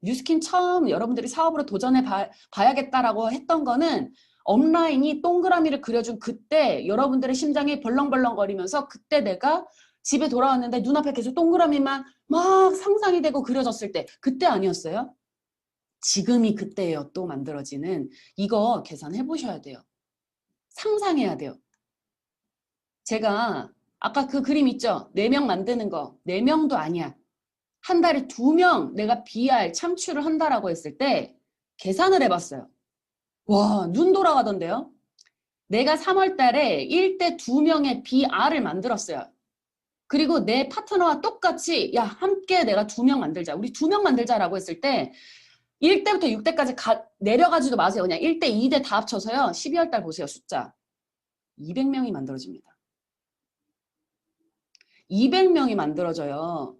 뉴스킨 처음 여러분들이 사업으로 도전해 봐야겠다라고 했던 거는 업라인이 동그라미를 그려준 그때 여러분들의 심장이 벌렁벌렁거리면서 그때 내가 집에 돌아왔는데 눈앞에 계속 동그라미만 막 상상이 되고 그려졌을 때 그때 아니었어요? 지금이 그때예요. 또 만들어지는 이거 계산해 보셔야 돼요. 상상해야 돼요. 제가 아까 그 그림 있죠? 4명 만드는 거. 4명도 아니야. 한 달에 2명 내가 BR 창출을 한다라고 했을 때 계산을 해봤어요. 와, 눈 돌아가던데요? 내가 3월 달에 1대 2명의 BR을 만들었어요. 그리고 내 파트너와 똑같이 야, 함께 내가 2명 만들자. 우리 2명 만들자라고 했을 때 1대부터 6대까지 내려가지도 마세요. 그냥 1대, 2대 다 합쳐서요. 12월 달 보세요. 숫자. 200명이 만들어집니다. 200명이 만들어져요.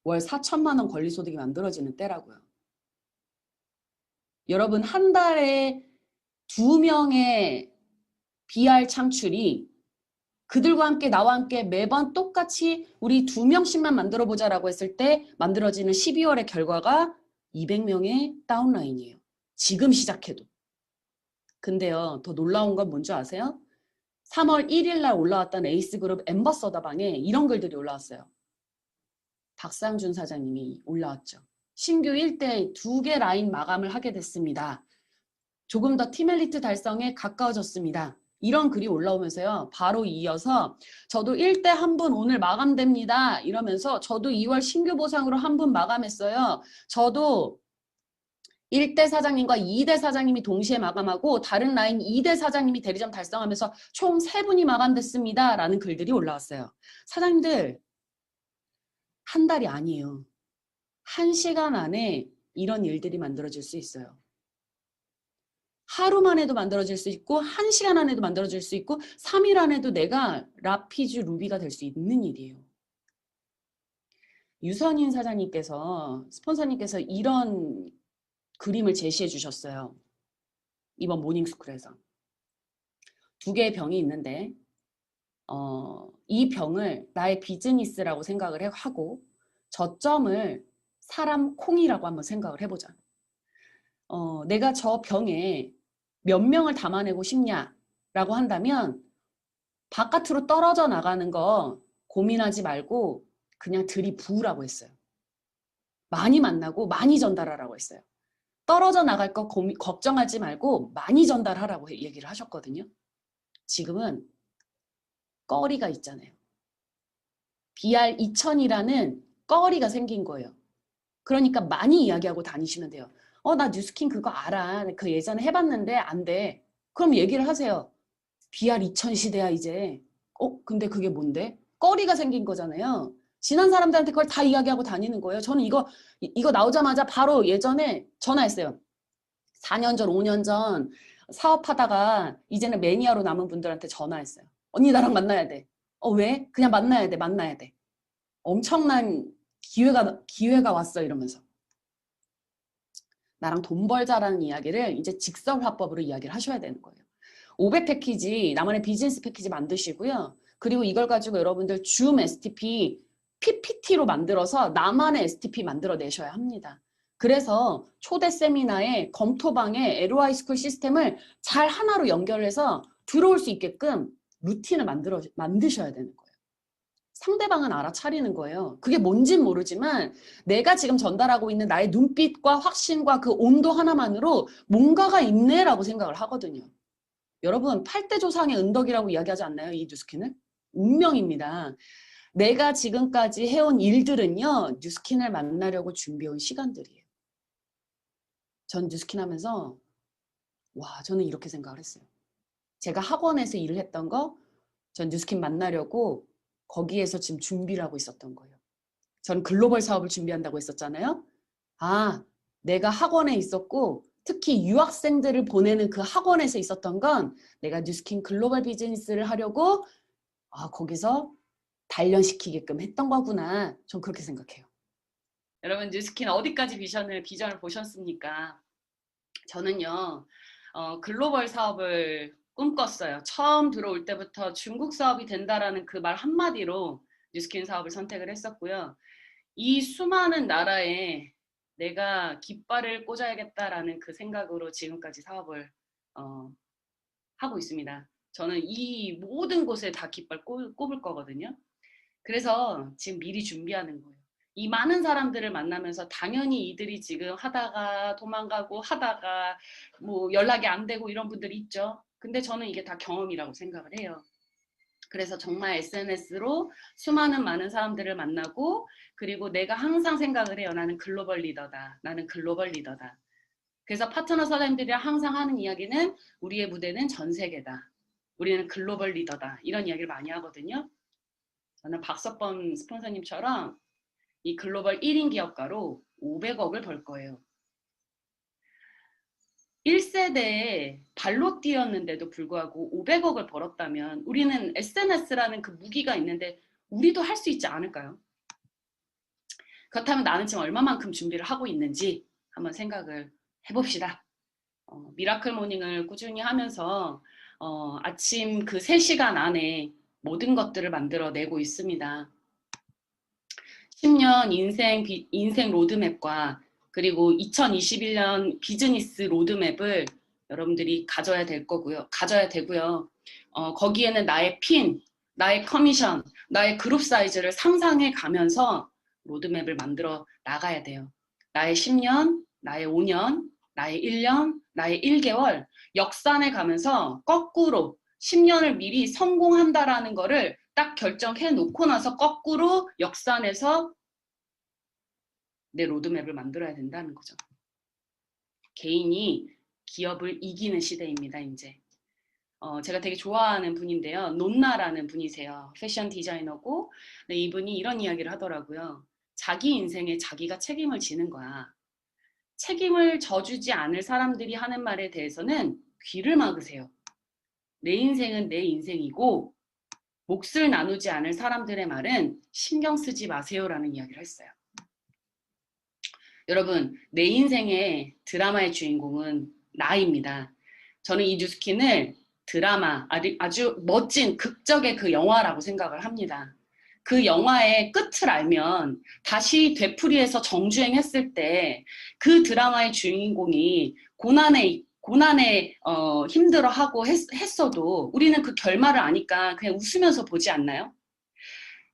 월 4천만 원 권리소득이 만들어지는 때라고요. 여러분 한 달에 2명의 BR 창출이 그들과 함께 나와 함께 매번 똑같이 우리 2명씩만 만들어 보자라고 했을 때 만들어지는 12월의 결과가 200명의 다운라인이에요. 지금 시작해도. 근데요, 더 놀라운 건 뭔지 아세요? 3월 1일 날 올라왔던 에이스그룹 엠버서더 방에 이런 글들이 올라왔어요. 박상준 사장님이 올라왔죠. 신규 1대 2개 라인 마감을 하게 됐습니다. 조금 더 팀 엘리트 달성에 가까워졌습니다. 이런 글이 올라오면서요. 바로 이어서 저도 1대 한 분 오늘 마감됩니다. 이러면서 저도 2월 신규 보상으로 한 분 마감했어요. 저도 1대 사장님과 2대 사장님이 동시에 마감하고 다른 라인 2대 사장님이 대리점 달성하면서 총 3분이 마감됐습니다. 라는 글들이 올라왔어요. 사장님들 한 달이 아니에요. 1시간 안에 이런 일들이 만들어질 수 있어요. 하루 만에도 만들어질 수 있고 1시간 안에도 만들어질 수 있고 3일 안에도 내가 라피즈 루비가 될 수 있는 일이에요. 유선인 사장님께서 스폰서님께서 이런 그림을 제시해 주셨어요. 이번 모닝스쿨에서. 2개의 병이 있는데 이 병을 나의 비즈니스라고 생각을 하고 저점을 사람 콩이라고 한번 생각을 해보자. 내가 저 병에 몇 명을 담아내고 싶냐라고 한다면 바깥으로 떨어져 나가는 거 고민하지 말고 그냥 들이부으라고 했어요. 많이 만나고 많이 전달하라고 했어요. 떨어져 나갈 거 걱정하지 말고 많이 전달하라고 얘기를 하셨거든요. 지금은 꺼리가 있잖아요. BR 2000이라는 꺼리가 생긴 거예요. 그러니까 많이 이야기하고 다니시면 돼요. 나 뉴스킨 그거 알아. 그 예전에 해봤는데 안 돼. 그럼 얘기를 하세요. BR 2000 시대야 이제. 근데 그게 뭔데? 꺼리가 생긴 거잖아요. 지난 사람들한테 그걸 다 이야기하고 다니는 거예요. 저는 이거 나오자마자 바로 예전에 전화했어요. 4년 전, 5년 전 사업하다가 이제는 매니아로 남은 분들한테 전화했어요. 언니 나랑 만나야 돼. 왜? 그냥 만나야 돼. 만나야 돼. 엄청난 기회가 왔어 이러면서. 나랑 돈 벌자라는 이야기를 이제 직설화법으로 이야기를 하셔야 되는 거예요. 500 패키지, 나만의 비즈니스 패키지 만드시고요. 그리고 이걸 가지고 여러분들 줌 STP, PPT로 만들어서 나만의 STP 만들어 내셔야 합니다. 그래서 초대 세미나에 검토방에 LOI 스쿨 시스템을 잘 하나로 연결해서 들어올 수 있게끔 루틴을 만드셔야 되는 거예요. 상대방은 알아차리는 거예요. 그게 뭔진 모르지만 내가 지금 전달하고 있는 나의 눈빛과 확신과 그 온도 하나만으로 뭔가가 있네라고 생각을 하거든요. 여러분 8대 조상의 은덕이라고 이야기하지 않나요? 이 뉴스킨을? 운명입니다. 내가 지금까지 해온 일들은요. 뉴스킨을 만나려고 준비해온 시간들이에요. 전 뉴스킨 하면서 저는 이렇게 생각을 했어요. 제가 학원에서 일을 했던 거 전 뉴스킨 만나려고 거기에서 지금 준비를 하고 있었던 거예요. 전 글로벌 사업을 준비한다고 했었잖아요. 내가 학원에 있었고 특히 유학생들을 보내는 그 학원에서 있었던 건 내가 뉴스킨 글로벌 비즈니스를 하려고 거기서 단련시키게끔 했던 거구나. 전 그렇게 생각해요. 여러분 뉴스킨 어디까지 비전을 보셨습니까? 저는요. 글로벌 사업을 꿈꿨어요. 처음 들어올 때부터 중국 사업이 된다라는 그 말 한마디로 뉴스킨 사업을 선택을 했었고요. 이 수많은 나라에 내가 깃발을 꽂아야겠다라는 그 생각으로 지금까지 사업을 하고 있습니다. 저는 이 모든 곳에 다 깃발 꼽을 거거든요. 그래서 지금 미리 준비하는 거예요. 이 많은 사람들을 만나면서 당연히 이들이 지금 하다가 도망가고 하다가 뭐 연락이 안 되고 이런 분들이 있죠. 근데 저는 이게 다 경험이라고 생각을 해요. 그래서 정말 SNS로 수많은 많은 사람들을 만나고 그리고 내가 항상 생각을 해요. 나는 글로벌 리더다. 나는 글로벌 리더다. 그래서 파트너 사장님들이랑 항상 하는 이야기는 우리의 무대는 전 세계다. 우리는 글로벌 리더다. 이런 이야기를 많이 하거든요. 저는 박석범 스폰서님처럼 이 글로벌 1인 기업가로 500억을 벌 거예요. 1세대에 발로 뛰었는데도 불구하고 500억을 벌었다면 우리는 SNS라는 그 무기가 있는데 우리도 할 수 있지 않을까요? 그렇다면 나는 지금 얼마만큼 준비를 하고 있는지 한번 생각을 해봅시다. 미라클 모닝을 꾸준히 하면서 아침 그 3시간 안에 모든 것들을 만들어내고 있습니다. 10년 인생 로드맵과 그리고 2021년 비즈니스 로드맵을 여러분들이 가져야 되고요. 거기에는 나의 핀, 나의 커미션, 나의 그룹 사이즈를 상상해 가면서 로드맵을 만들어 나가야 돼요. 나의 10년, 나의 5년, 나의 1년, 나의 1개월 역산해 가면서 거꾸로 10년을 미리 성공한다라는 거를 딱 결정해 놓고 나서 거꾸로 역산해서 내 로드맵을 만들어야 된다는 거죠. 개인이 기업을 이기는 시대입니다, 이제. 제가 되게 좋아하는 분인데요. 논나라는 분이세요. 패션 디자이너고 이분이 이런 이야기를 하더라고요. 자기 인생에 자기가 책임을 지는 거야. 책임을 져주지 않을 사람들이 하는 말에 대해서는 귀를 막으세요. 내 인생은 내 인생이고 몫을 나누지 않을 사람들의 말은 신경 쓰지 마세요라는 이야기를 했어요. 여러분, 내 인생의 드라마의 주인공은 나입니다. 저는 이 뉴스킨을 드라마, 아주 멋진 극적의 그 영화라고 생각을 합니다. 그 영화의 끝을 알면 다시 되풀이해서 정주행했을 때 그 드라마의 주인공이 고난에 힘들어하고 했어도 우리는 그 결말을 아니까 그냥 웃으면서 보지 않나요?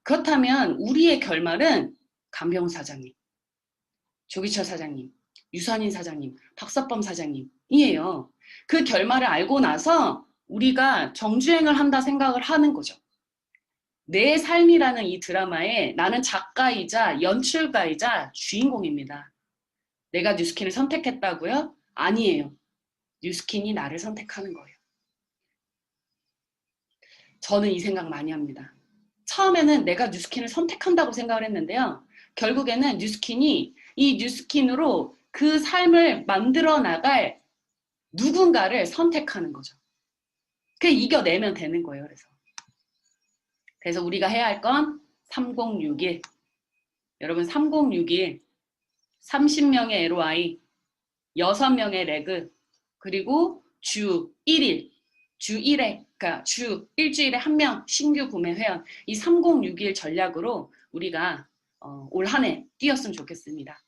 그렇다면 우리의 결말은 강병훈 사장님, 조기철 사장님, 유산인 사장님, 박사범 사장님이에요. 그 결말을 알고 나서 우리가 정주행을 한다 생각을 하는 거죠. 내 삶이라는 이 드라마에 나는 작가이자 연출가이자 주인공입니다. 내가 뉴스킨을 선택했다고요? 아니에요. 뉴스킨이 나를 선택하는 거예요. 저는 이 생각 많이 합니다. 처음에는 내가 뉴스킨을 선택한다고 생각을 했는데요. 결국에는 뉴스킨이 이 뉴스킨으로 그 삶을 만들어 나갈 누군가를 선택하는 거죠. 그게 이겨내면 되는 거예요. 그래서 우리가 해야 할 건 3061. 여러분 3061 30명의 LOI, 6명의 레그, 그리고 주 1일, 주 1회, 그러니까 주 일주일에 1명 신규 구매 회원, 이 3061 전략으로 우리가 올 한 해 뛰었으면 좋겠습니다.